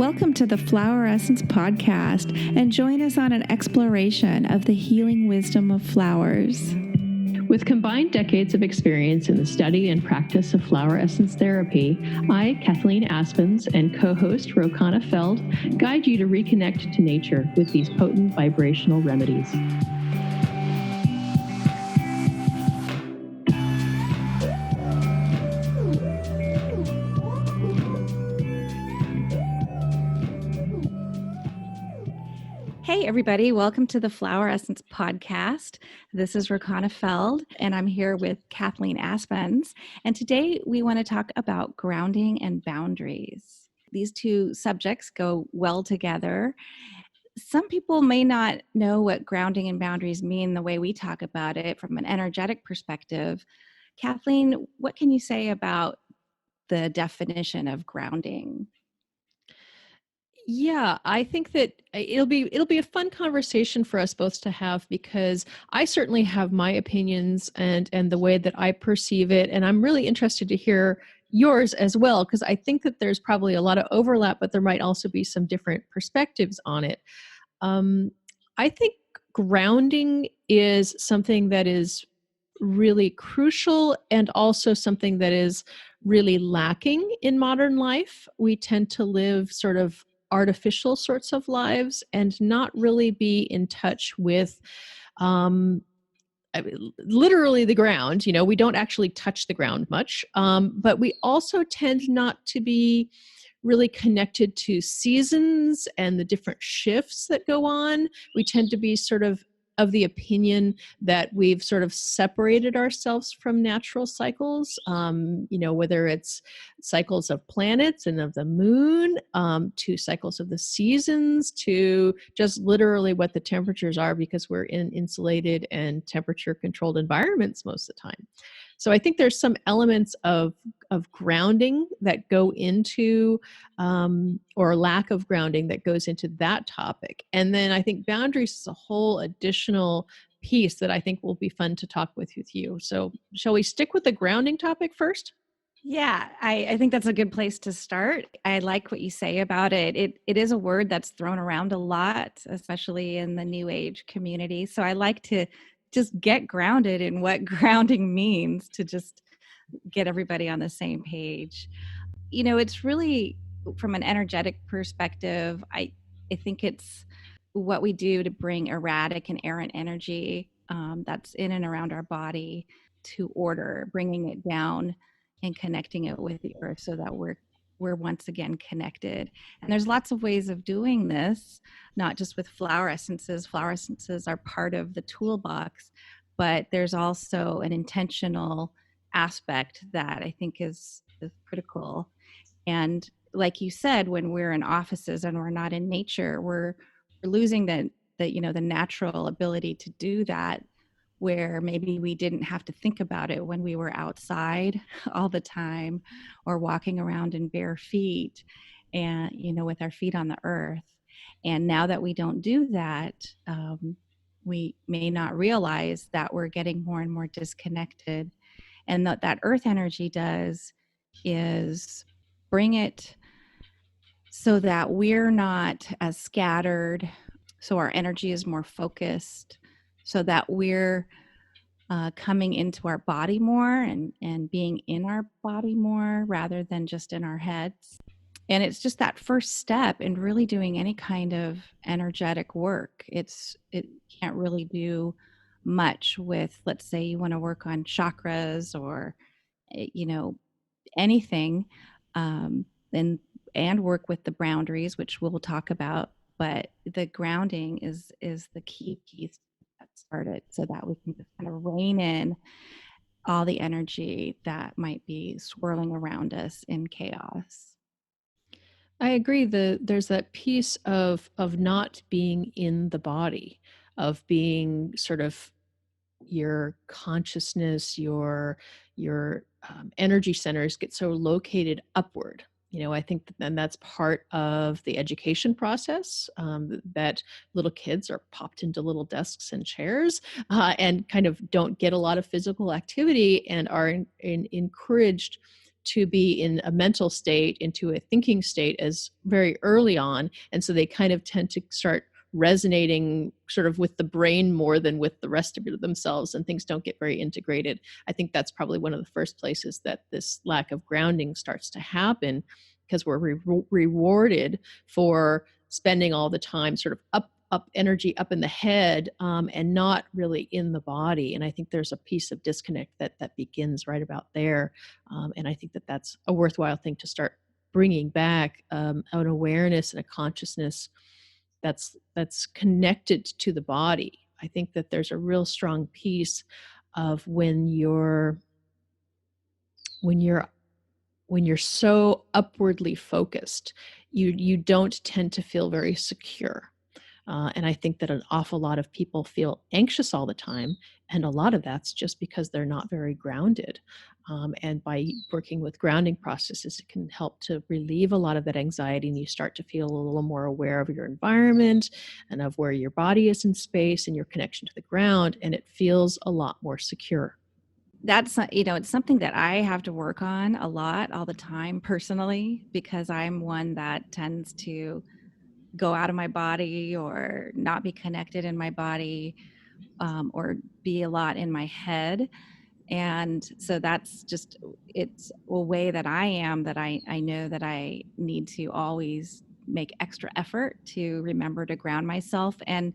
Welcome to the Flower Essence Podcast, and join us on an exploration of the healing wisdom of flowers. With combined decades of experience in the study and practice of flower essence therapy, I, Kathleen Aspens, and co-host Rokana Feld guide you to reconnect to nature with these potent vibrational remedies. Hey, everybody. Welcome to the Flower Essence Podcast. This is Rokana Feld, and I'm here with Kathleen Aspens. And today we want to talk about grounding and boundaries. These two subjects go well together. Some people may not know what grounding and boundaries mean the way we talk about it from an energetic perspective. Kathleen, what can you say about the definition of grounding? Yeah, I think that it'll be a fun conversation for us both to have, because I certainly have my opinions and the way that I perceive it, and I'm really interested to hear yours as well, because I think that there's probably a lot of overlap, but there might also be some different perspectives on it. I think grounding is something that is really crucial and also something that is really lacking in modern life. We tend to live sort of artificial sorts of lives and not really be in touch with literally the ground. You know, we don't actually touch the ground much, but we also tend not to be really connected to seasons and the different shifts that go on. We tend to be sort of the opinion that we've sort of separated ourselves from natural cycles, whether it's cycles of planets and of the moon, to cycles of the seasons, to just literally what the temperatures are, because we're in insulated and temperature controlled environments most of the time. So I think there's some elements of grounding that go into, or lack of grounding that goes into that topic. And then I think boundaries is a whole additional piece that I think will be fun to talk with you. So shall we stick with the grounding topic first? Yeah, I think that's a good place to start. I like what you say about it. It is a word that's thrown around a lot, especially in the New Age community. So I like to just get grounded in what grounding means, to just get everybody on the same page. You know, it's really, from an energetic perspective, I think it's what we do to bring erratic and errant energy that's in and around our body to order, bringing it down and connecting it with the earth so that we're once again connected. And there's lots of ways of doing this, not just with flower essences. Flower essences are part of the toolbox, but there's also an intentional aspect that I think is critical. And like you said, when we're in offices and we're not in nature, we're losing the natural ability to do that, where maybe we didn't have to think about it when we were outside all the time, or walking around in bare feet and, with our feet on the earth. And now that we don't do that, we may not realize that we're getting more and more disconnected. And that earth energy does is bring it so that we're not as scattered, so our energy is more focused, so that we're coming into our body more and being in our body more rather than just in our heads. And it's just that first step in really doing any kind of energetic work. It can't really do much with, let's say you want to work on chakras or, anything, and work with the boundaries, which we'll talk about. But the grounding is the key piece that started, so that we can just kind of rein in all the energy that might be swirling around us in chaos. I agree that there's that piece of not being in the body, of being sort of your consciousness, your energy centers get so located upward. I think that's part of the education process, that little kids are popped into little desks and chairs and kind of don't get a lot of physical activity and are encouraged to be in a mental state into a thinking state as very early on. And so they kind of tend to start resonating sort of with the brain more than with the rest of themselves, and things don't get very integrated. I think that's probably one of the first places that this lack of grounding starts to happen, because we're rewarded for spending all the time sort of up energy up in the head, and not really in the body. And I think there's a piece of disconnect that begins right about there. And I think that that's a worthwhile thing to start bringing back, an awareness and a consciousness that's connected to the body. I think that there's a real strong piece of when you're when you're so upwardly focused, you don't tend to feel very secure. And I think that an awful lot of people feel anxious all the time. And a lot of that's just because they're not very grounded. And by working with grounding processes, it can help to relieve a lot of that anxiety. And you start to feel a little more aware of your environment and of where your body is in space and your connection to the ground. And it feels a lot more secure. That's, it's something that I have to work on a lot all the time personally, because I'm one that tends to go out of my body or not be connected in my body, or be a lot in my head. And so that's just, it's a way that I am, that I know that I need to always make extra effort to remember to ground myself. And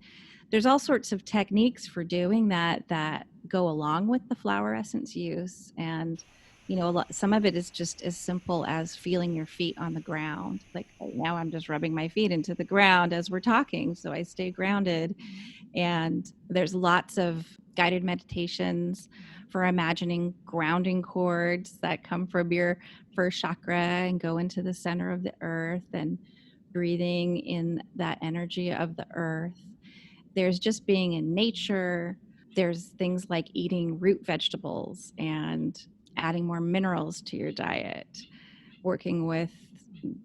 there's all sorts of techniques for doing that that go along with the flower essence use. And some of it is just as simple as feeling your feet on the ground. Like right now I'm just rubbing my feet into the ground as we're talking, so I stay grounded. And there's lots of guided meditations for imagining grounding cords that come from your first chakra and go into the center of the earth, and breathing in that energy of the earth. There's just being in nature. There's things like eating root vegetables and adding more minerals to your diet, working with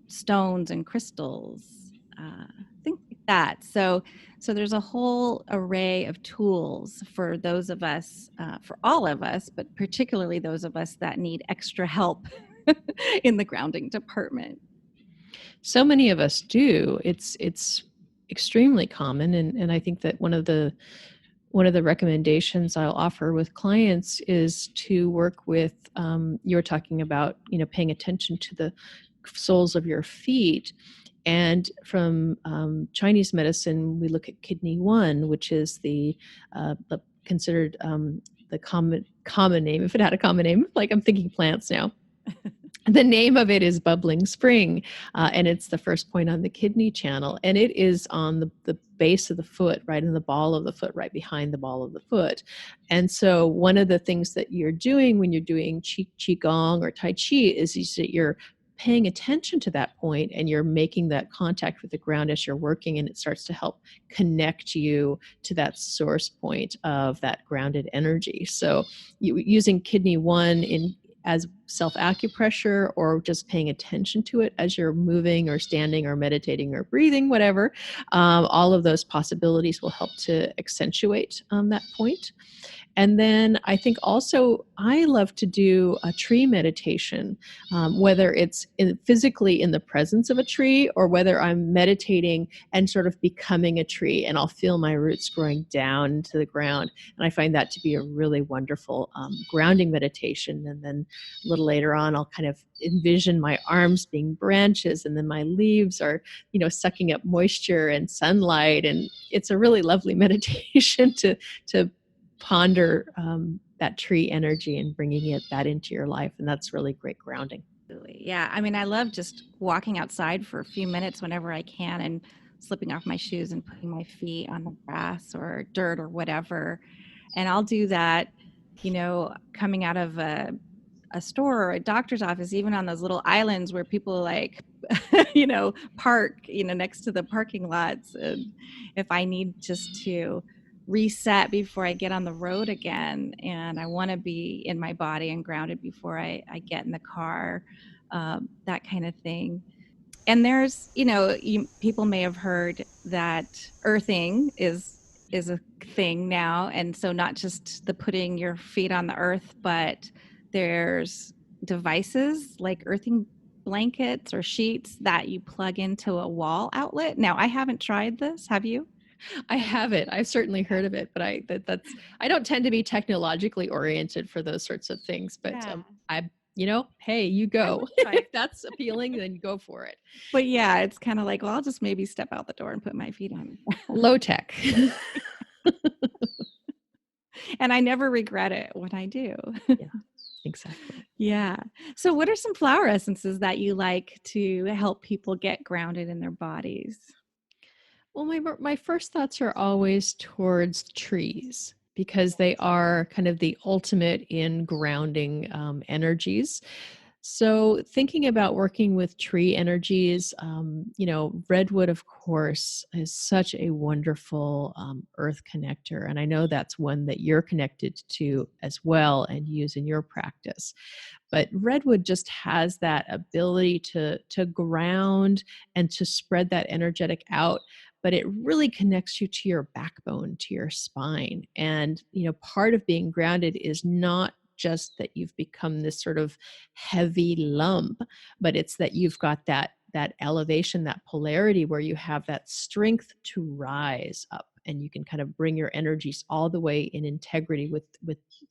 stones and crystals, things like that. So there's a whole array of tools for those of us, for all of us, but particularly those of us that need extra help in the grounding department. So many of us do. It's extremely common, and I think that one of the recommendations I'll offer with clients is to work with, you're talking about, paying attention to the soles of your feet. And from Chinese medicine, we look at kidney 1, which is considered the common name, if it had a common name, like I'm thinking plants now. The name of it is Bubbling Spring, and it's the first point on the kidney channel, and it is on the base of the foot, right in the ball of the foot, right behind the ball of the foot. And so one of the things that you're doing when you're doing Qigong or Tai Chi is that you're paying attention to that point, and you're making that contact with the ground as you're working, and it starts to help connect you to that source point of that grounded energy. So using kidney 1 as self-acupressure, or just paying attention to it as you're moving or standing or meditating or breathing, whatever, all of those possibilities will help to accentuate that point. And then I think also I love to do a tree meditation, whether it's physically in the presence of a tree, or whether I'm meditating and sort of becoming a tree, and I'll feel my roots growing down to the ground. And I find that to be a really wonderful grounding meditation. And then a little later on, I'll kind of envision my arms being branches, and then my leaves are, sucking up moisture and sunlight. And it's a really lovely meditation to ponder that tree energy and bringing that into your life. And that's really great grounding. Yeah. I mean, I love just walking outside for a few minutes whenever I can, and slipping off my shoes and putting my feet on the grass or dirt or whatever. And I'll do that, coming out of a store or a doctor's office, even on those little islands where people like, park, next to the parking lots. And if I need just to reset before I get on the road again, and I want to be in my body and grounded before I get in the car, that kind of thing. And there's, people may have heard that earthing is a thing now. And so not just the putting your feet on the earth, but there's devices like earthing blankets or sheets that you plug into a wall outlet. Now, I haven't tried this. Have you? I haven't. I've certainly heard of it, but that's I don't tend to be technologically oriented for those sorts of things. But Yeah. I, hey, you I go. would try If it. that's appealing, then go for it. But yeah, it's kind of like, well, I'll just maybe step out the door and put my feet on it. Low tech. And I never regret it when I do. Yeah, exactly. Yeah. So, what are some flower essences that you like to help people get grounded in their bodies? Well, my first thoughts are always towards trees because they are kind of the ultimate in grounding energies. So, thinking about working with tree energies, redwood, of course, is such a wonderful earth connector. And I know that's one that you're connected to as well and use in your practice. But redwood just has that ability to ground and to spread that energetic out, but it really connects you to your backbone, to your spine. And part of being grounded is not just that you've become this sort of heavy lump, but it's that you've got that elevation, that polarity where you have that strength to rise up, and you can kind of bring your energies all the way in integrity with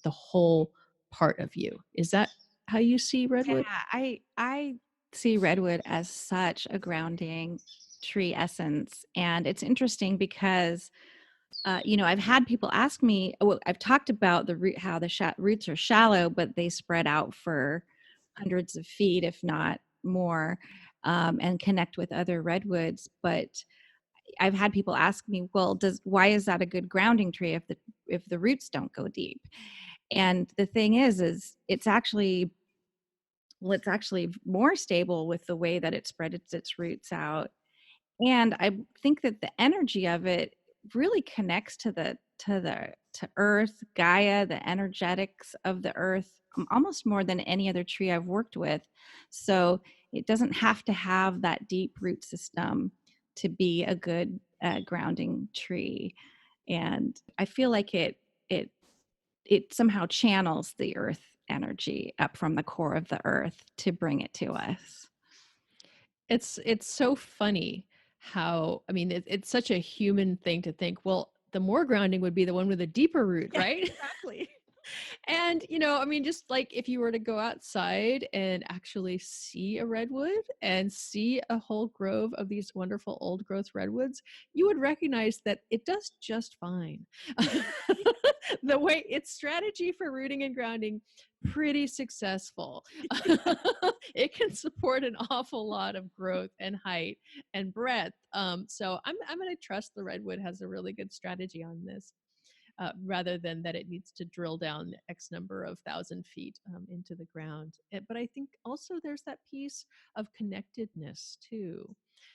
the whole part of you. Is that how you see Yeah, redwood? I see redwood as such a grounding tree essence, and it's interesting because I've had people ask me. Well, I've talked about the root, how the roots are shallow, but they spread out for hundreds of feet, if not more, and connect with other redwoods. But I've had people ask me, well, does why is that a good grounding tree if the roots don't go deep? And the thing is it's actually well, it's actually more stable with the way that it spreads its roots out. And I think that the energy of it really connects to earth, Gaia, the energetics of the earth, almost more than any other tree I've worked with. So it doesn't have to have that deep root system to be a good grounding tree. And I feel like it somehow channels the earth energy up from the core of the earth to bring it to us. It's so funny how, I mean, it's such a human thing to think, well, the more grounding would be the one with a deeper root, Yeah, right? exactly. And, I mean, just like if you were to go outside and actually see a redwood and see a whole grove of these wonderful old growth redwoods, you would recognize that it does just fine. The way its strategy for rooting and grounding, pretty successful. It can support an awful lot of growth and height and breadth. So I'm going to trust the redwood has a really good strategy on this, rather than that it needs to drill down X number of 1,000 feet into the ground. But I think also there's that piece of connectedness too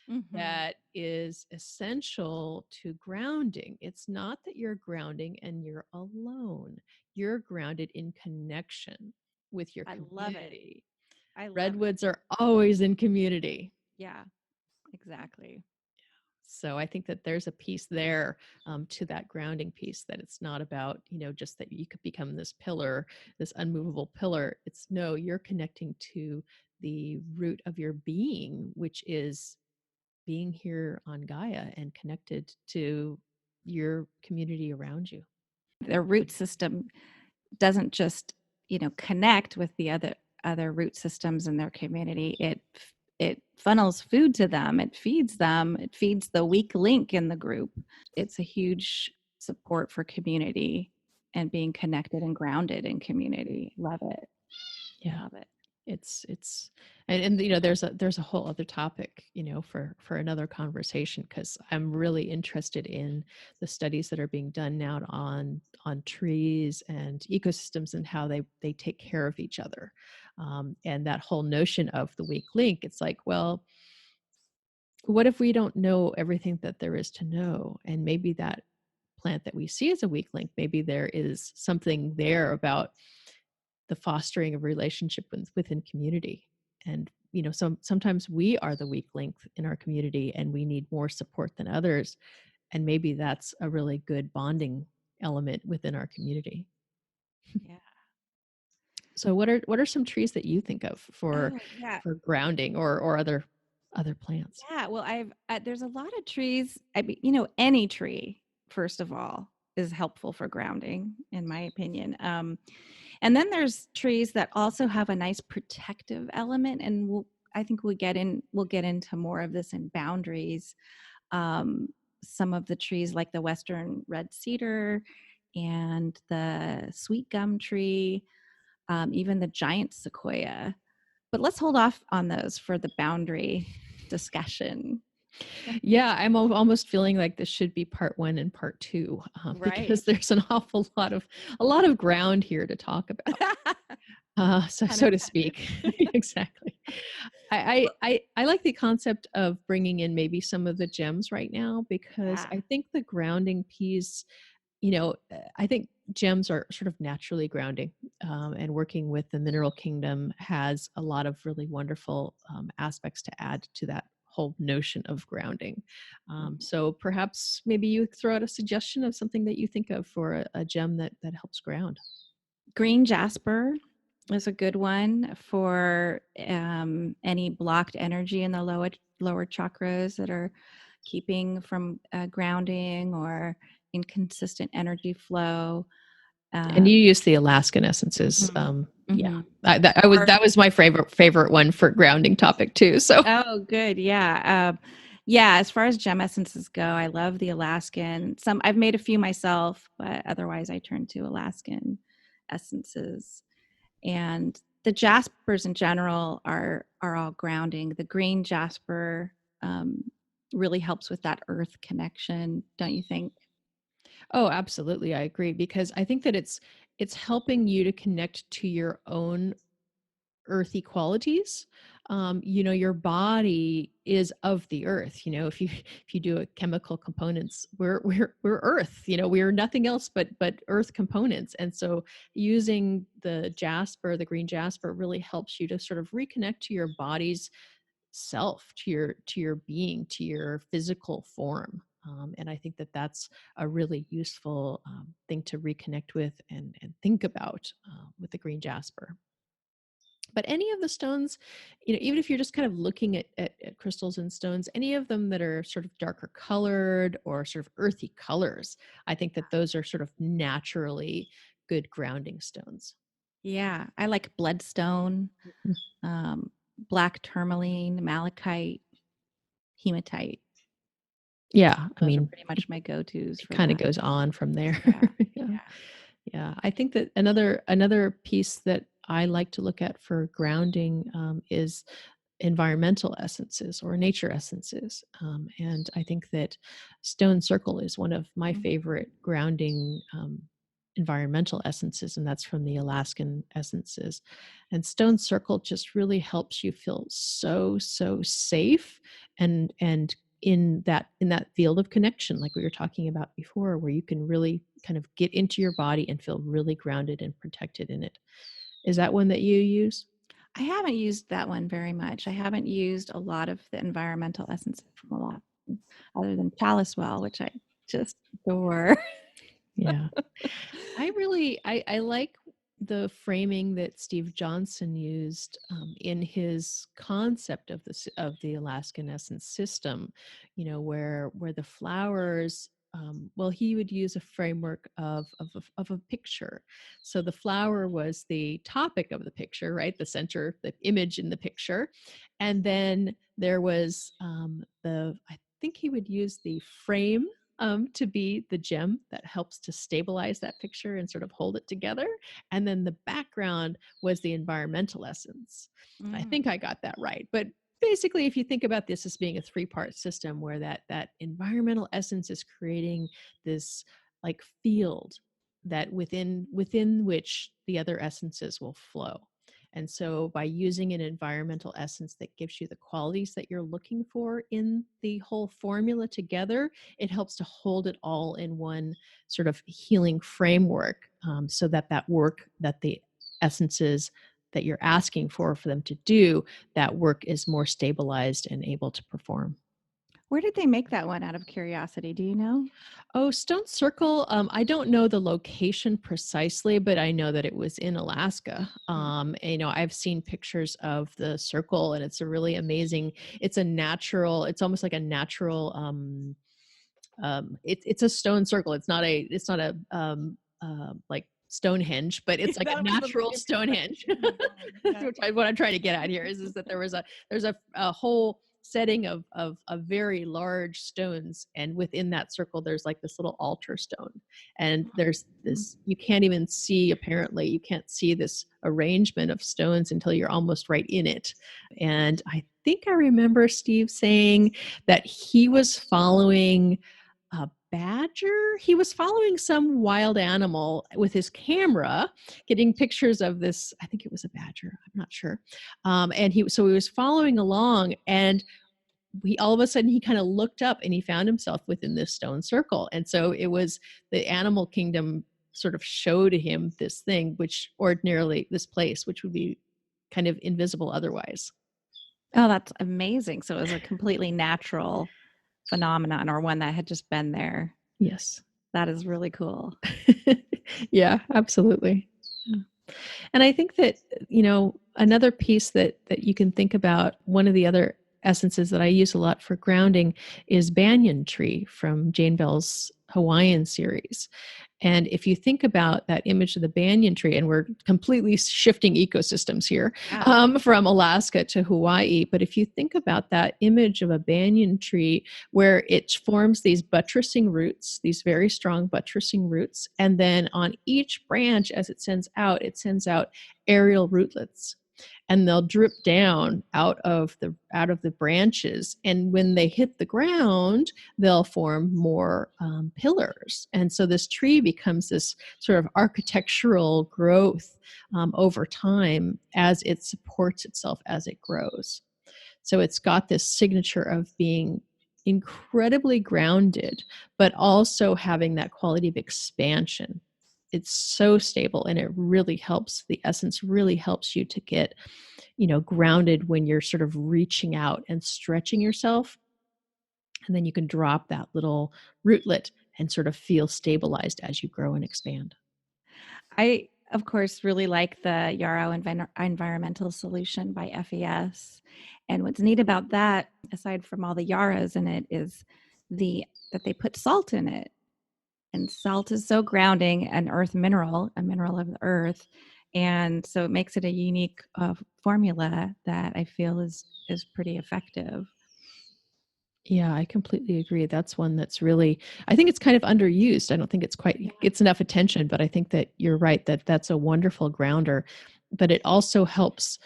Hmm. that is essential to grounding. It's not that you're grounding and you're alone. You're grounded in connection with your I love it. community. I love it. Redwoods are always in community. Yeah, exactly. So I think that there's a piece there, to that grounding piece, that it's not about, just that you could become this pillar, this unmovable pillar. It's no, you're connecting to the root of your being, which is being here on Gaia and connected to your community around you. Their root system doesn't just, connect with the other root systems in their community. It funnels food to them. It feeds them. It feeds the weak link in the group. It's a huge support for community and being connected and grounded in community. Love it. Yeah. Love it. It's and there's a whole other topic, for another conversation, because I'm really interested in the studies that are being done now on trees and ecosystems and how they take care of each other, and that whole notion of the weak link. It's like, well, what if we don't know everything that there is to know? And maybe that plant that we see as a weak link, maybe there is something there about the fostering of relationship within community. And sometimes we are the weak link in our community and we need more support than others, and maybe that's a really good bonding element within our community. Yeah. So what are some trees that you think of Oh, yeah. for grounding or other plants? Yeah, well, I've there's a lot of trees. I mean, you know, any tree, first of all, is helpful for grounding, in my opinion. And then there's trees that also have a nice protective element, and I think we'll get into more of this in boundaries. Um, some of the trees, like the western red cedar and the sweet gum tree, even the giant sequoia. But let's hold off on those for the boundary discussion. Yeah, I'm almost feeling like this should be part one and part two, Right. because there's an awful lot of ground here to talk about. Pun So to intended. speak. Exactly. I like the concept of bringing in maybe some of the gems right now, because Yeah. I think the grounding piece, I think gems are sort of naturally grounding, and working with the mineral kingdom has a lot of really wonderful aspects to add to that whole notion of grounding. So perhaps maybe you throw out a suggestion of something that you think of for a gem that helps ground. Green jasper is a good one for any blocked energy in the lower chakras that are keeping from grounding or inconsistent energy flow. And Um, you use the Alaskan essences. mhm, Yeah, mhm. Or that was my favorite one for grounding topic too. So oh, good, yeah. Yeah, as far as gem essences go, I love the Alaskan. Some I've made a few myself, but otherwise I turn to Alaskan essences. And the jaspers in general are all grounding. The green jasper um, really helps with that earth connection, don't you think? oh, absolutely. I agree, because I think that it's helping you to connect to your own earthy qualities. Your body is of the earth. If you do a chemical components, we're earth. We are nothing else but earth components. And so using the green jasper really helps you to sort of reconnect to your body's self, to your being, to your physical form. And I think that that's a really useful thing to reconnect with and think about with the green jasper. But any of the stones, even if you're just kind of looking at crystals and stones, any of them that are sort of darker colored or sort of earthy colors, I think that those are sort of naturally good grounding stones. Yeah, I like bloodstone, Mhm. um, black tourmaline, malachite, hematite. Yeah, I Those are mean, pretty much my go-tos it for kind of that. goes on from there. Yeah, Yeah. yeah. Yeah, I think that another piece that I like to look at for grounding is environmental essences or nature essences. And I think that Stone Circle is one of my Mhm. favorite grounding environmental essences, and that's from the Alaskan essences. And Stone Circle just really helps you feel so safe and in that field of connection, like we were talking about before, where you can really kind of get into your body and feel really grounded and protected in it. Is that one that you use? I haven't used that one very much. I haven't used a lot of the environmental essences from a lot, other than Chalice Well, which I just adore. Yeah. I like the framing that Steve Johnson used in his concept of the Alaskan essence system, where the flowers, well, he would use a framework of a picture. So the flower was the topic of the picture, right? The image in the picture. And then there was I think he would use the frame to be the gem that helps to stabilize that picture and sort of hold it together. And then the background was the environmental essence. I Mm. think I got that right. But basically, if you think about this as being a three-part system where that environmental essence is creating this like field that within which the other essences will flow. And so by using an environmental essence that gives you the qualities that you're looking for in the whole formula together, it helps to hold it all in one sort of healing framework, so that work that the essences that you're asking for them to do, that work is more stabilized and able to perform. Where did they make that one out of curiosity? Do you know? Oh, Stone Circle, I don't know the location precisely, but I know that it was in Alaska. Mm. And, I've seen pictures of the circle and it's a really amazing, it's a natural, it's almost like a natural, it's a stone circle. It's not a like Stonehenge, but it's like a That was the natural biggest question Stonehenge. in my mind. Yeah. What I'm trying to get at here is that there's a whole setting of very large stones, and within that circle there's like this little altar stone, and there's Mhm. this, you can't even see, apparently you can't see this arrangement of stones until you're almost right in it. And I think I remember Steve saying that he was following a badger. He was following some wild animal with his camera, getting pictures of this. I think it was a badger. I'm not sure. And he was following along, and he all of a sudden he kind of looked up and he found himself within this stone circle. And so it was the animal kingdom sort of showed him this thing, which ordinarily this place, which would be kind of invisible otherwise. Oh, that's amazing. So it was a completely natural phenomenon or one that had just been there. Yes. That is really cool. Yeah, absolutely. Yeah. And I think that, another piece that you can think about, one of the other essences that I use a lot for grounding is banyan tree from Jane Bell's Hawaiian series. And if you think about that image of the banyan tree, and we're completely shifting ecosystems here, Yeah. from Alaska to Hawaii, but if you think about that image of a banyan tree where it forms these buttressing roots, these very strong buttressing roots, and then on each branch as it sends out aerial rootlets, and they'll drip down out of the branches, and when they hit the ground they'll form more pillars, and so this tree becomes this sort of architectural growth over time as it supports itself as it grows. So it's got this signature of being incredibly grounded, but also having that quality of expansion. It's so stable, and it really helps. The essence really helps you to get, grounded when you're sort of reaching out and stretching yourself. And then you can drop that little rootlet and sort of feel stabilized as you grow and expand. I, of course, really like the Yarrow Environmental Solution by FES. And what's neat about that, aside from all the yarrows in it, is that they put salt in it. And salt is so grounding, an earth mineral, a mineral of the earth. And so it makes it a unique formula that I feel is pretty effective. Yeah, I completely agree. That's one that's really, I think it's kind of underused. I don't think it's quite Yeah. gets enough attention, but I think that you're right that that's a wonderful grounder. But it also helps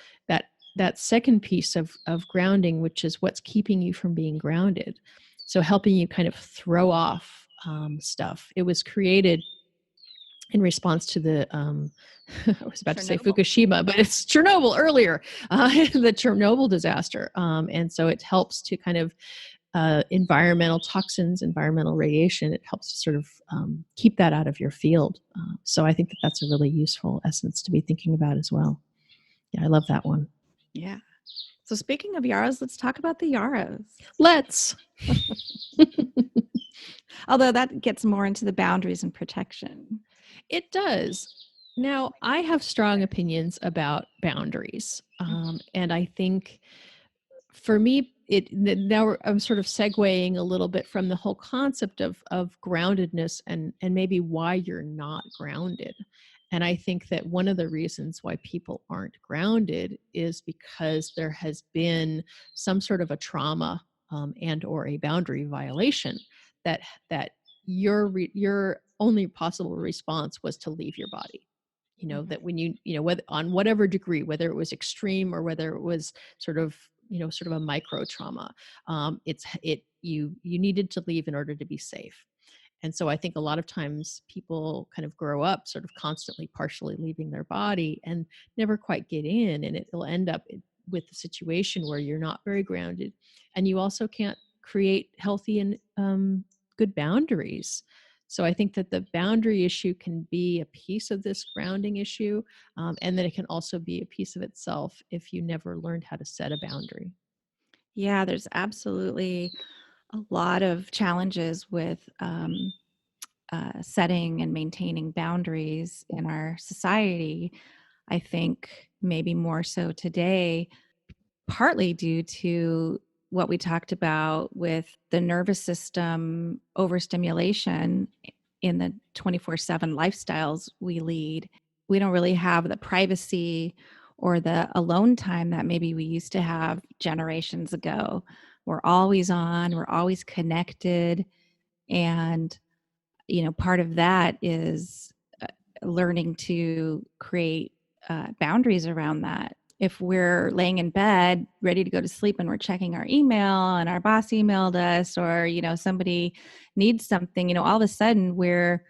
that second piece of grounding, which is what's keeping you from being grounded. So helping you kind of throw off stuff. It was created in response to the I was about to say Chernobyl. Fukushima, but it's Chernobyl earlier, the Chernobyl disaster. And so it helps to kind of environmental toxins, environmental radiation. It helps to sort of keep that out of your field. So I think that that's a really useful essence to be thinking about as well. Yeah, I love that one. Yeah. So speaking of yarrows, let's talk about the yarrows. Let's. Although that gets more into the boundaries and protection. It does. Now, I have strong opinions about boundaries. And I think for me, now I'm sort of segueing a little bit from the whole concept of groundedness and maybe why you're not grounded. And I think that one of the reasons why people aren't grounded is because there has been some sort of a trauma and or a boundary violation that your only possible response was to leave your body. That when whether on whatever degree, whether it was extreme or whether it was sort of a micro trauma, you needed to leave in order to be safe. And so I think a lot of times people kind of grow up sort of constantly partially leaving their body and never quite get in, and it'll end up with a situation where you're not very grounded, and you also can't create healthy and good boundaries. So I think that the boundary issue can be a piece of this grounding issue, and then it can also be a piece of itself if you never learned how to set a boundary. Yeah, there's absolutely a lot of challenges with setting and maintaining boundaries in our society. I think maybe more so today, partly due to what we talked about with the nervous system overstimulation in the 24/7 lifestyles we lead. We don't really have the privacy or the alone time that maybe we used to have generations ago. We're always on, we're always connected. And, part of that is learning to create boundaries around that. If we're laying in bed ready to go to sleep and we're checking our email and our boss emailed us, or somebody needs something, all of a sudden we're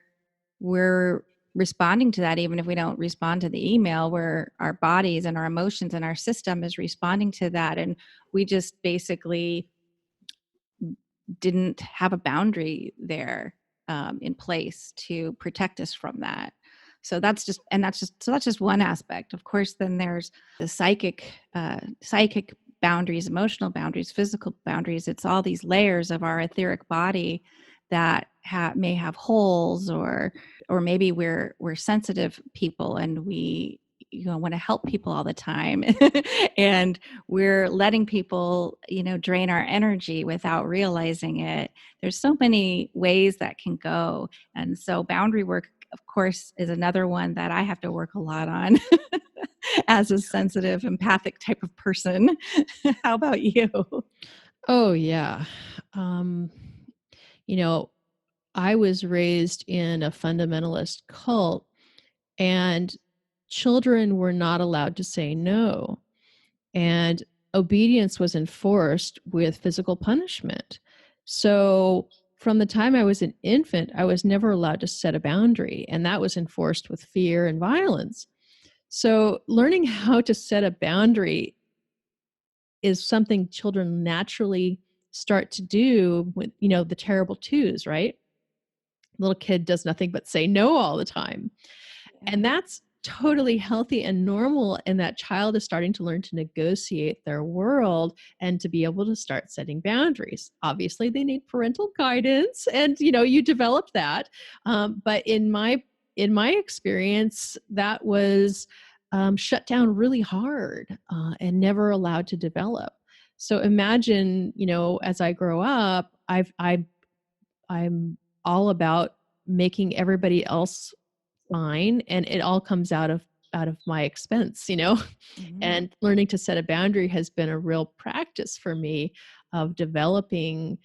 responding to that. Even if we don't respond to the email, where our bodies and our emotions and our system is responding to that, and we just basically didn't have a boundary there in place to protect us from that. So that's just one aspect. Of course, then there's the psychic boundaries, emotional boundaries, physical boundaries. It's all these layers of our etheric body that may have holes, or maybe we're sensitive people and we want to help people all the time and we're letting people drain our energy without realizing it. There's so many ways that can go, and so boundary work, of course, is another one that I have to work a lot on as a sensitive, empathic type of person. How about you? Oh, yeah. Um, you know, I was raised in a fundamentalist cult, and children were not allowed to say no. And obedience was enforced with physical punishment. So from the time I was an infant, I was never allowed to set a boundary, and that was enforced with fear and violence. So learning how to set a boundary is something children naturally start to do with, the terrible twos, right? Little kid does nothing but say no all the time. And that's totally healthy and normal. And that child is starting to learn to negotiate their world and to be able to start setting boundaries. Obviously, they need parental guidance, and you develop that. But in my experience, that was shut down really hard and never allowed to develop. So imagine, as I grow up, I'm all about making everybody else fine, and it all comes out of my expense, Mhm. and learning to set a boundary has been a real practice for me of developing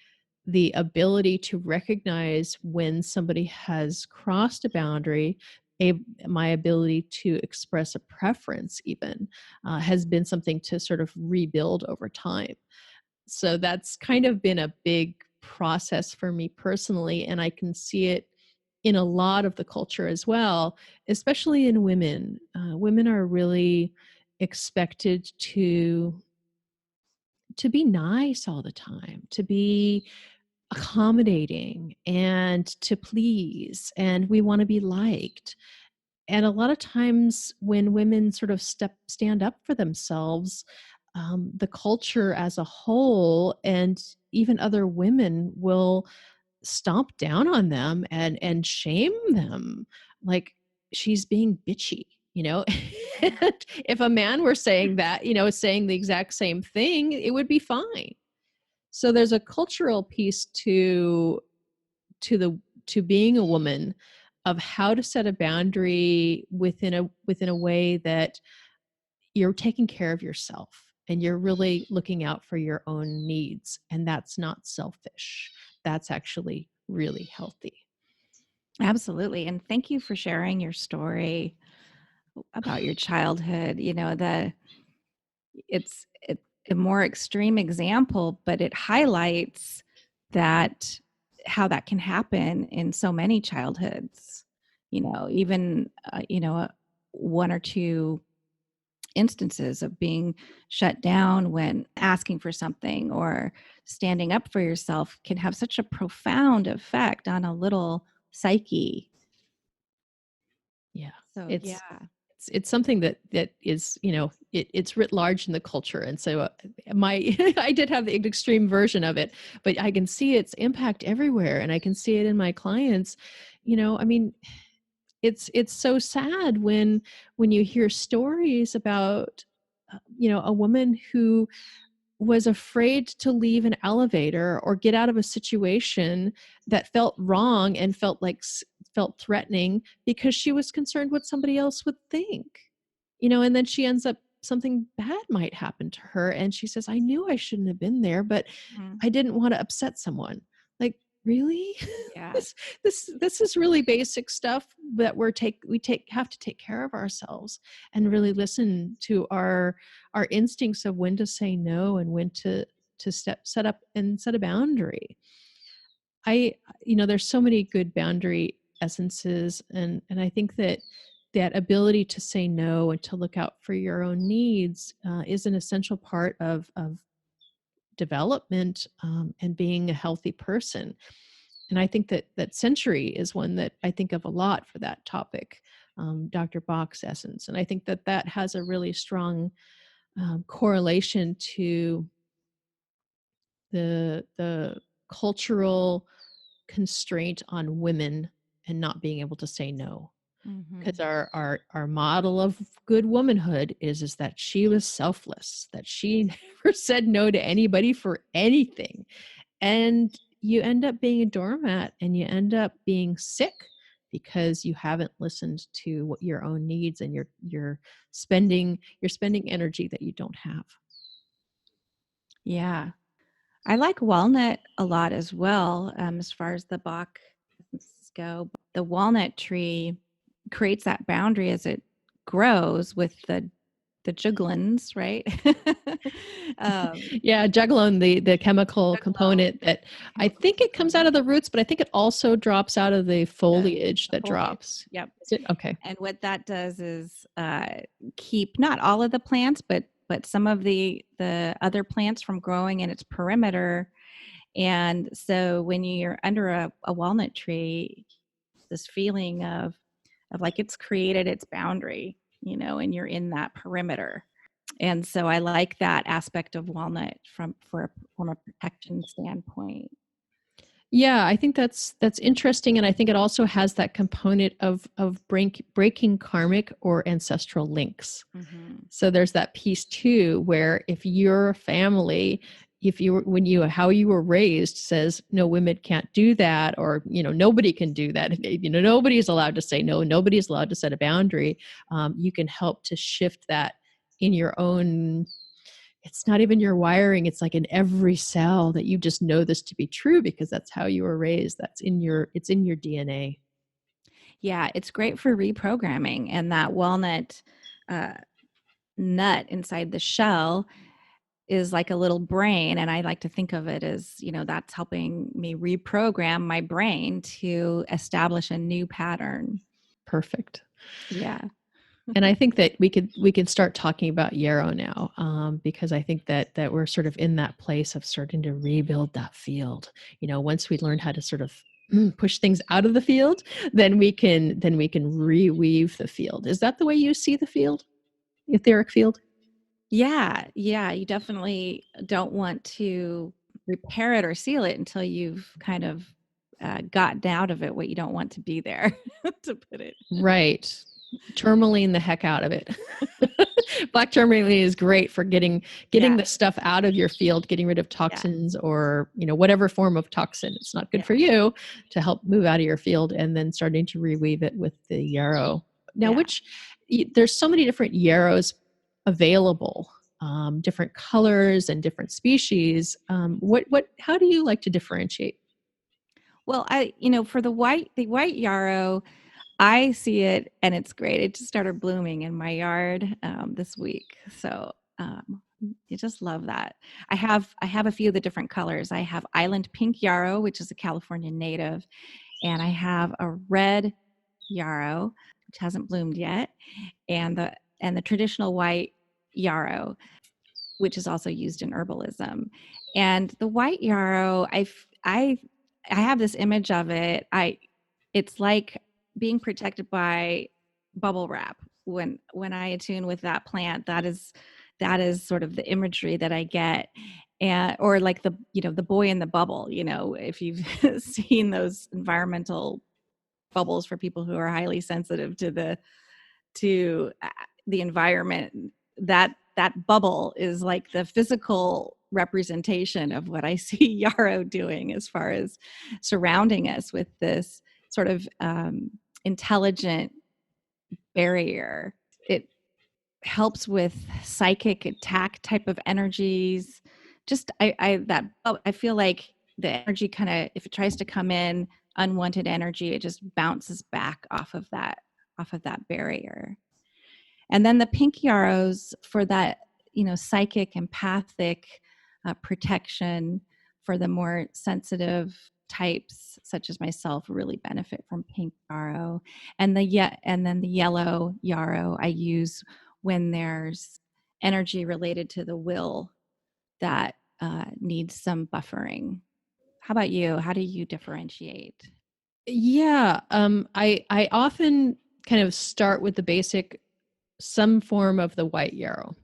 the ability to recognize when somebody has crossed a boundary. My ability to express a preference even has been something to sort of rebuild over time. So that's kind of been a big process for me personally, and I can see it in a lot of the culture as well, especially in women. Women are really expected to be nice all the time, to be accommodating and to please, and we want to be liked. And a lot of times when women sort of stand up for themselves, the culture as a whole and even other women will stomp down on them and shame them, like she's being bitchy. And if a man were saying that, saying the exact same thing, it would be fine. So there's a cultural piece to being a woman, of how to set a boundary within a way that you're taking care of yourself and you're really looking out for your own needs, and that's not selfish. That's actually really healthy. Absolutely. And thank you for sharing your story about your childhood. It's a more extreme example, but it highlights that how that can happen in so many childhoods. Even one or two instances of being shut down when asking for something or standing up for yourself can have such a profound effect on a little psyche. Yeah. So It's yeah. it's something that is, it's writ large in the culture. And so my I did have the extreme version of it, but I can see its impact everywhere, and I can see it in my clients. I mean, it's so sad when you hear stories about a woman who was afraid to leave an elevator or get out of a situation that felt wrong and felt threatening because she was concerned what somebody else would think. And then she ends up, something bad might happen to her, and she says, I knew I shouldn't have been there, but Mhm. I didn't want to upset someone. Like, really? Yeah. This is really basic stuff that we have to take care of ourselves and really listen to our instincts of when to say no and when to set up and set a boundary. There's so many good boundary essences, and I think that ability to say no and to look out for your own needs is an essential part of development, and being a healthy person. And I think that Century is one that I think of a lot for that topic, Dr. Bach's essence. And I think that has a really strong correlation to the cultural constraint on women and not being able to say no. Because Mhm. our model of good womanhood is that she was selfless, that she never said no to anybody for anything. And you end up being a doormat, and you end up being sick because you haven't listened to what your own needs, and you're spending energy that you don't have. Yeah. I like walnut a lot as well, as far as the Bach essences go. The walnut tree creates that boundary as it grows with the juglans, right? Yeah, juglone, the chemical Juglone, component that I chemical think it comes out component. of the roots, but I think it also drops out of the foliage The that foliage. drops. Yep. Is it? Okay. And what that does is keep not all of the plants, but some of the other plants from growing in its perimeter. And so when you're under a walnut tree, this feeling of like it's created its boundary, and you're in that perimeter. And so I like that aspect of walnut from a protection standpoint. Yeah, I think that's interesting, and I think it also has that component of breaking karmic or ancestral links. Hmm. So there's that piece too, where if your family, if you how you were raised says no, women can't do that, or nobody can do that. Nobody's allowed to say no. Nobody's allowed to set a boundary. You can help to shift that in your own. It's not even your wiring. It's like in every cell that you just know this to be true because that's how you were raised. It's in your DNA. Yeah, it's great for reprogramming. And that walnut uh, nut inside the shell is like a little brain. And I like to think of it as, that's helping me reprogram my brain to establish a new pattern. Perfect. Yeah. And I think that we could start talking about yarrow now, because I think that we're sort of in that place of starting to rebuild that field. Once we learn how to sort of push things out of the field, then we can reweave the field. Is that the way you see the field, etheric field? Yeah. Yeah. You definitely don't want to repair it or seal it until you've kind of gotten out of it what you don't want to be there, to put it. Right. Tourmaline the heck out of it. Black tourmaline is great for getting Yeah. the stuff out of your field, getting rid of Yeah. toxins or whatever form of toxin. It's not good Yeah. for you, to help move out of your field, and then starting to reweave it with the yarrow. Now, Yeah. there's so many different yarrows available, different colors and different species. How do you like to differentiate? Well, for the white yarrow, I see it and it's great. It just started blooming in my yard this week. So I just love that. I have a few of the different colors. I have island pink yarrow, which is a California native, and I have a red yarrow, which hasn't bloomed yet, and the traditional white yarrow, which is also used in herbalism. And the white yarrow, I have this image of it. It's like being protected by bubble wrap. when I attune with that plant, that is sort of the imagery that I get. And or like the, you know, the boy in the bubble, you know, if you've seen those environmental bubbles for people who are highly sensitive to the environment, that bubble is like the physical representation of what I see Yarrow doing as far as surrounding us with this sort of intelligent barrier. It helps with psychic attack type of energies. Just I feel like the energy kind of, if it tries to come in, unwanted energy, it just bounces back off of that barrier. And then the pink yarrows for that, you know, psychic, empathic protection for the more sensitive types, such as myself, really benefit from pink yarrow. And then the yellow yarrow I use when there's energy related to the will that needs some buffering. How about you? How do you differentiate? Yeah, I often kind of start with the basic, some form of the white yarrow.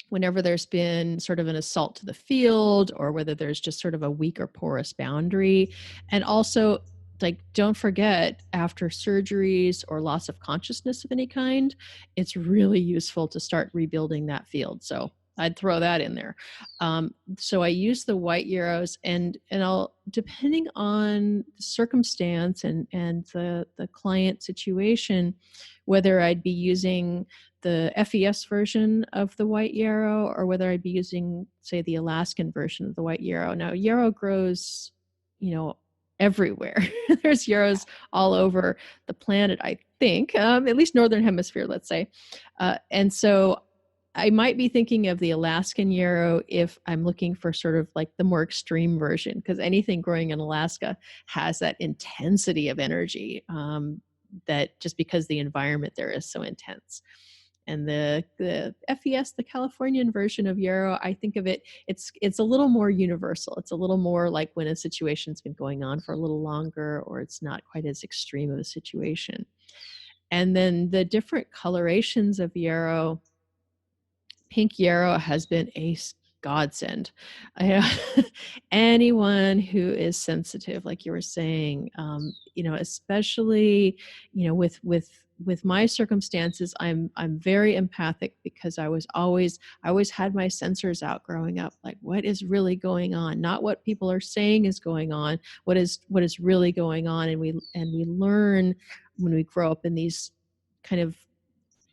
Whenever there's been sort of an assault to the field, or whether there's just sort of a weak or porous boundary. And also, like, don't forget, after surgeries or loss of consciousness of any kind, it's really useful to start rebuilding that field. So I'd throw that in there. So I use the white yarrows, and I'll, depending on the circumstance and the client situation, whether I'd be using the FES version of the white yarrow, or whether I'd be using, say, the Alaskan version of the white yarrow. Now, yarrow grows, you know, everywhere. There's yarrows all over the planet, I think, at least northern hemisphere, let's say. And so I might be thinking of the Alaskan yarrow if I'm looking for sort of like the more extreme version, because anything growing in Alaska has that intensity of energy, that just because the environment there is so intense. And the FES, the Californian version of yarrow, I think of it, it's a little more universal. It's a little more like when a situation's been going on for a little longer, or it's not quite as extreme of a situation. And then the different colorations of yarrow, pink yarrow has been a godsend. Anyone who is sensitive, like you were saying, you know, especially, you know, with my circumstances, I'm very empathic, because I always had my sensors out growing up. Like, what is really going on? Not what people are saying is going on. What is really going on? And we learn when we grow up in these kind of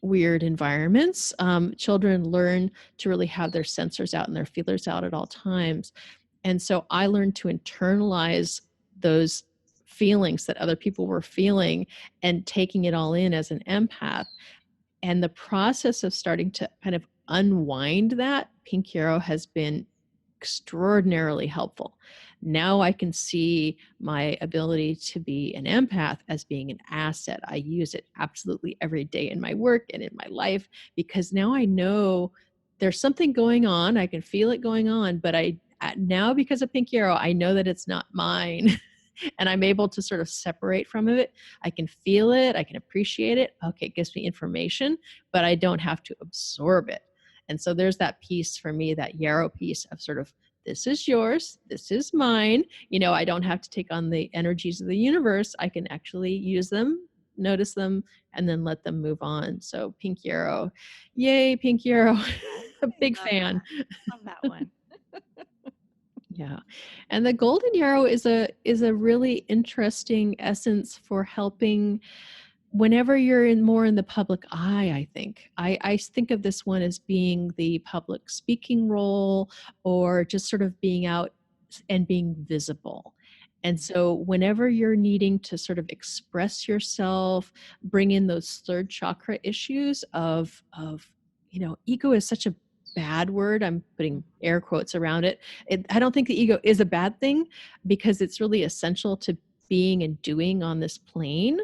weird environments. Children learn to really have their sensors out and their feelers out at all times. And so I learned to internalize those feelings that other people were feeling, and taking it all in as an empath. And the process of starting to kind of unwind that, pink yarrow has been extraordinarily helpful. Now I can see my ability to be an empath as being an asset. I use it absolutely every day in my work and in my life, because now I know there's something going on. I can feel it going on, but now, because of pink yarrow, I know that it's not mine. And I'm able to sort of separate from it. I can feel it. I can appreciate it. Okay, it gives me information, but I don't have to absorb it. And so there's that piece for me, that yarrow piece of sort of, this is yours, this is mine. You know, I don't have to take on the energies of the universe. I can actually use them, notice them, and then let them move on. So pink yarrow, yay, pink yarrow. A big fan. Love that one. Yeah. And the golden yarrow is a really interesting essence for helping whenever you're more in the public eye. I think I think of this one as being the public speaking role, or just sort of being out and being visible. And so whenever you're needing to sort of express yourself, bring in those third chakra issues of, you know, ego is such a bad word. I'm putting air quotes around it. I don't think the ego is a bad thing, because it's really essential to being and doing on this plane.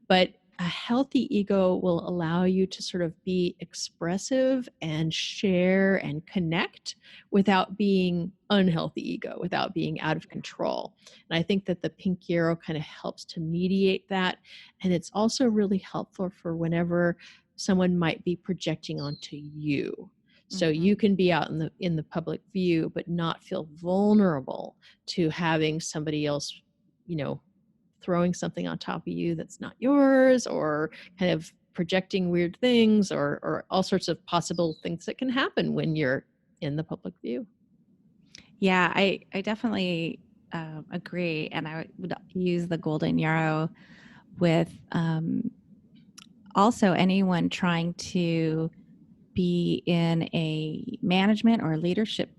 But a healthy ego will allow you to sort of be expressive and share and connect without being unhealthy ego, without being out of control. And I think that the pink yarrow kind of helps to mediate that. And it's also really helpful for whenever someone might be projecting onto you. So Mhm. you can be out in the public view, but not feel vulnerable to having somebody else, you know, throwing something on top of you that's not yours, or kind of projecting weird things, or all sorts of possible things that can happen when you're in the public view. Yeah, I definitely agree, and I would use the golden yarrow with also anyone trying to be in a management or leadership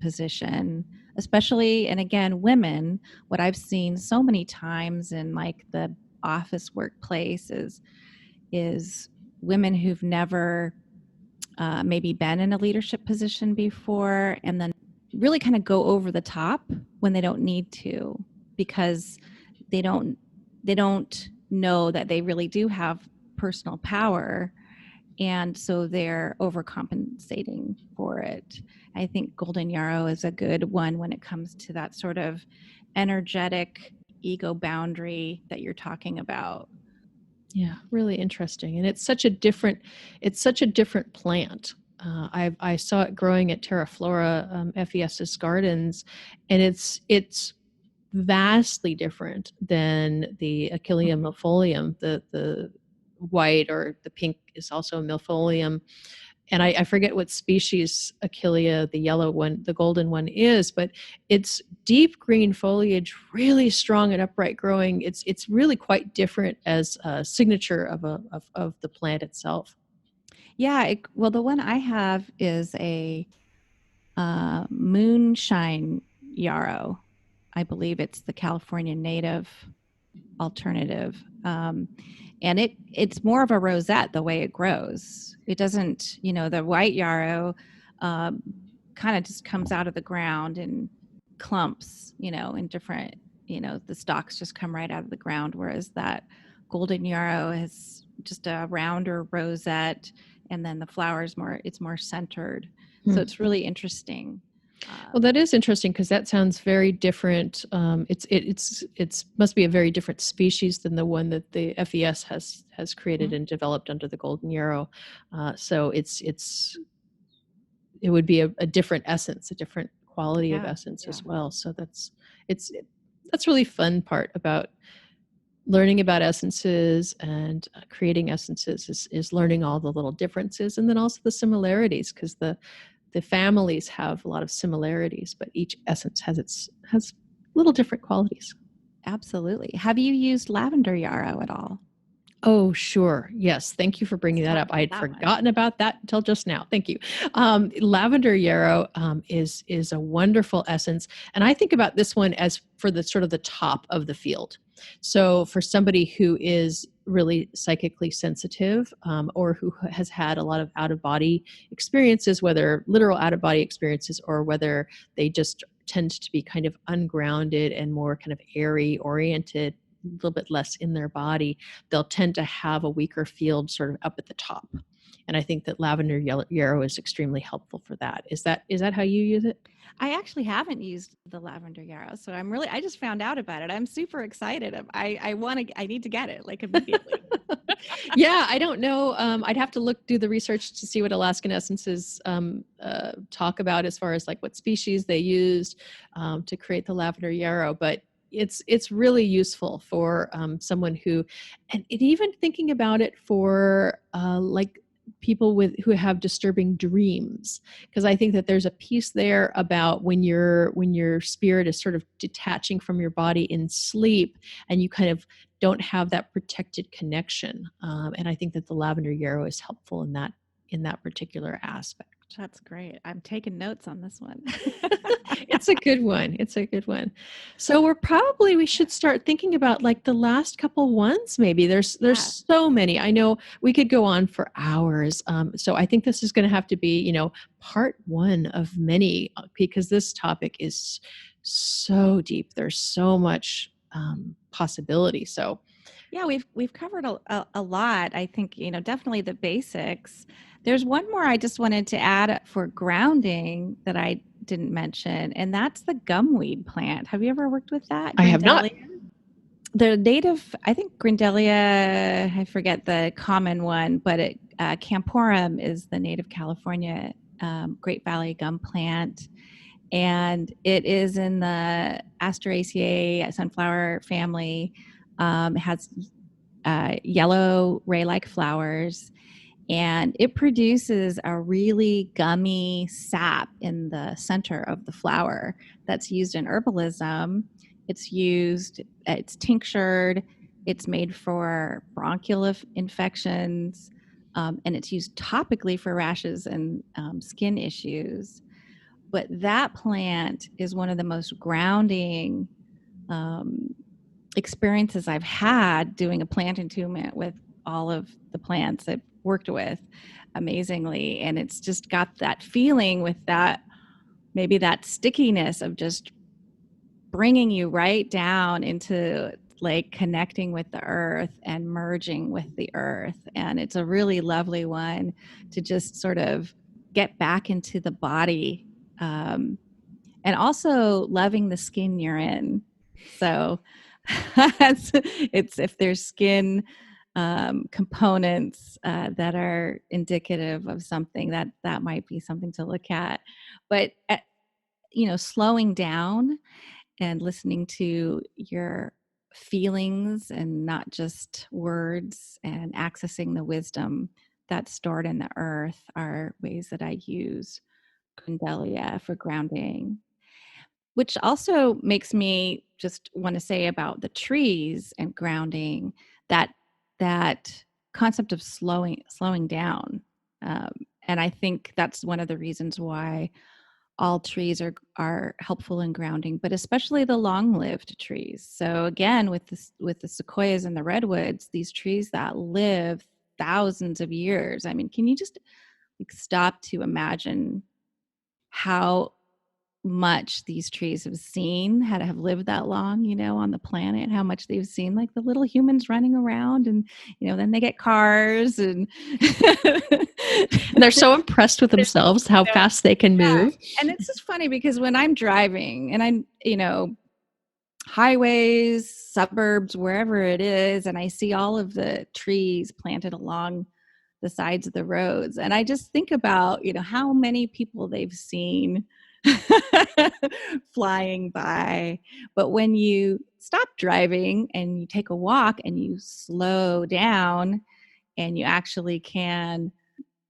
position, especially, and again, women. What I've seen so many times in like the office workplace is women who've never maybe been in a leadership position before, and then really kind of go over the top when they don't need to, because they don't they don't know that they really do have personal power, and so they're overcompensating for it. I think golden yarrow is a good one when it comes to that sort of energetic ego boundary that you're talking about. Yeah, really interesting. And it's such a different plant. I saw it growing at Terra Flora, FES's gardens, and it's vastly different than the Achillea milfolium. The white, or the pink, is also a milfolium, and I forget what species Achillea, the yellow one, the golden one, is, but it's deep green foliage, really strong and upright growing. It's really quite different as a signature of the plant itself. Yeah, well, the one I have is a moonshine yarrow. I believe it's the California native alternative. And it's more of a rosette the way it grows. It doesn't, the white yarrow kind of just comes out of the ground in clumps, in different, the stalks just come right out of the ground, whereas that golden yarrow has just a rounder rosette, and then the flowers it's more centered. So it's really interesting. Well, that is interesting, because that sounds very different. It's must be a very different species than the one that the FES has created and developed under the golden yarrow. So it would be a different essence, a different quality of essence as well. So that's really fun part about learning about essences and creating essences, is learning all the little differences, and then also the similarities, because the families have a lot of similarities, but each essence has little different qualities. Absolutely. Have you used lavender yarrow at all? Oh, sure. Yes. Thank you for bringing that up. I had forgotten about that until just now. Thank you. Lavender yarrow is a wonderful essence. And I think about this one as for the sort of the top of the field. So for somebody who is really psychically sensitive, or who has had a lot of out-of-body experiences, whether literal out-of-body experiences, or whether they just tend to be kind of ungrounded and more kind of airy oriented, a little bit less in their body, they'll tend to have a weaker field sort of up at the top. And I think that lavender yarrow is extremely helpful for that. Is that how you use it? I actually haven't used the lavender yarrow, so I just found out about it. I'm super excited. I need to get it like immediately. Yeah, I don't know. I'd have to do the research to see what Alaskan Essences talk about as far as like what species they used to create the lavender yarrow, but it's really useful for someone who, and even thinking about it for like people who have disturbing dreams, because I think that there's a piece there about when your spirit is sort of detaching from your body in sleep, and you kind of don't have that protected connection, and I think that the lavender yarrow is helpful in that particular aspect. That's great. I'm taking notes on this one. It's a good one. It's a good one. So we should start thinking about like the last couple ones. Maybe there's so many. I know we could go on for hours. So I think this is going to have to be, part one of many, because this topic is so deep. There's so much possibility. So Yeah, we've covered a lot. I think, definitely the basics. There's one more I just wanted to add for grounding that I didn't mention, and that's the gumweed plant. Have you ever worked with that? I have not. Grindelia? The native, I think Grindelia, I forget the common one, but Camporum is the native California Great Valley gum plant. And it is in the Asteraceae sunflower family. It has yellow ray-like flowers, and it produces a really gummy sap in the center of the flower that's used in herbalism. It's tinctured, it's made for bronchial infections, and it's used topically for rashes and skin issues. But that plant is one of the most grounding experiences I've had doing a plant entombment with all of the plants I've worked with amazingly. And it's just got that feeling with that, maybe that stickiness of just bringing you right down into like connecting with the earth and merging with the earth. And it's a really lovely one to just sort of get back into the body. And also loving the skin you're in. So it's if there's skin components that are indicative of something, that might be something to look at. But slowing down and listening to your feelings and not just words, and accessing the wisdom that's stored in the earth are ways that I use Kundalia for grounding. Which also makes me just want to say about the trees and grounding, that that concept of slowing down. Um, and I think that's one of the reasons why all trees are helpful in grounding, but especially the long-lived trees. So again, with the sequoias and the redwoods, these trees that live thousands of years. I mean, can you just like stop to imagine how much these trees have seen, had have lived that long, on the planet, how much they've seen, like the little humans running around, and then they get cars and And they're so impressed with themselves, how fast they can move. And it's just funny because when I'm driving and I'm, highways, suburbs, wherever it is, and I see all of the trees planted along the sides of the roads, and I just think about, how many people they've seen flying by. But when you stop driving and you take a walk and you slow down and you actually can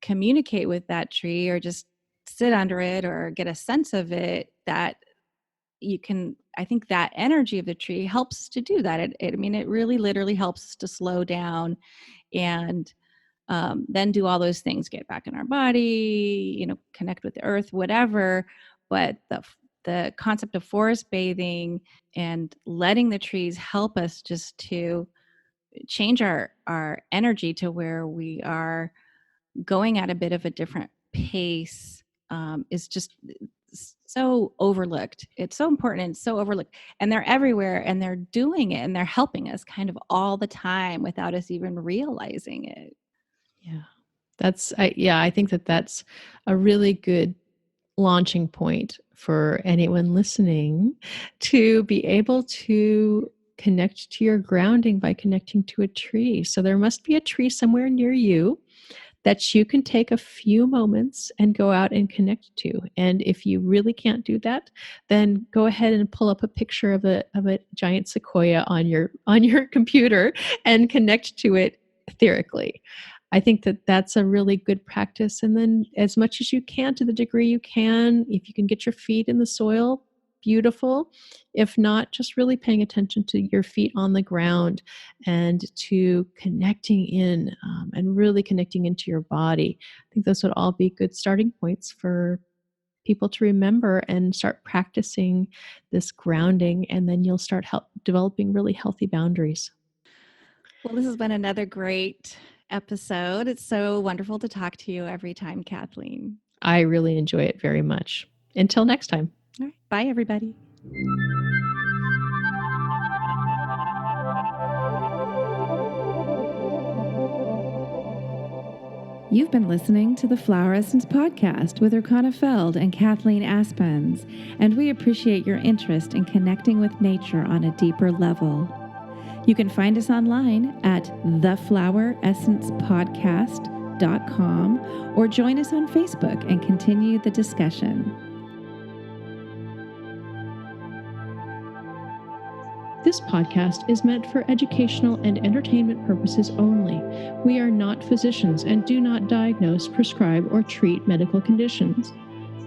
communicate with that tree or just sit under it or get a sense of it, that you can, I think that energy of the tree helps to do that. I mean, it really literally helps us to slow down and then do all those things, get back in our body, connect with the earth, whatever. But the concept of forest bathing and letting the trees help us just to change our energy to where we are going at a bit of a different pace is just so overlooked. It's so important and so overlooked. And they're everywhere and they're doing it and they're helping us kind of all the time without us even realizing it. Yeah. I think that's a really good launching point for anyone listening to be able to connect to your grounding by connecting to a tree. So there must be a tree somewhere near you that you can take a few moments and go out and connect to. And if you really can't do that, then go ahead and pull up a picture of a giant sequoia on your computer and connect to it etherically. I think that's a really good practice. And then as much as you can, to the degree you can, if you can get your feet in the soil, beautiful. If not, just really paying attention to your feet on the ground and to connecting in and really connecting into your body. I think those would all be good starting points for people to remember and start practicing this grounding, and then you'll start developing really healthy boundaries. Well, this has been another great episode. It's so wonderful to talk to you every time, Kathleen. I really enjoy it very much. Until next time. All right. Bye, everybody. You've been listening to the Flower Essence Podcast with Urkana Feld and Kathleen Aspens, and we appreciate your interest in connecting with nature on a deeper level. You can find us online at thefloweressencepodcast.com or join us on Facebook and continue the discussion. This podcast is meant for educational and entertainment purposes only. We are not physicians and do not diagnose, prescribe, or treat medical conditions.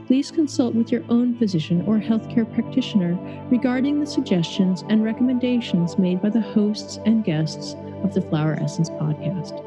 Please consult with your own physician or healthcare practitioner regarding the suggestions and recommendations made by the hosts and guests of the Flower Essence Podcast.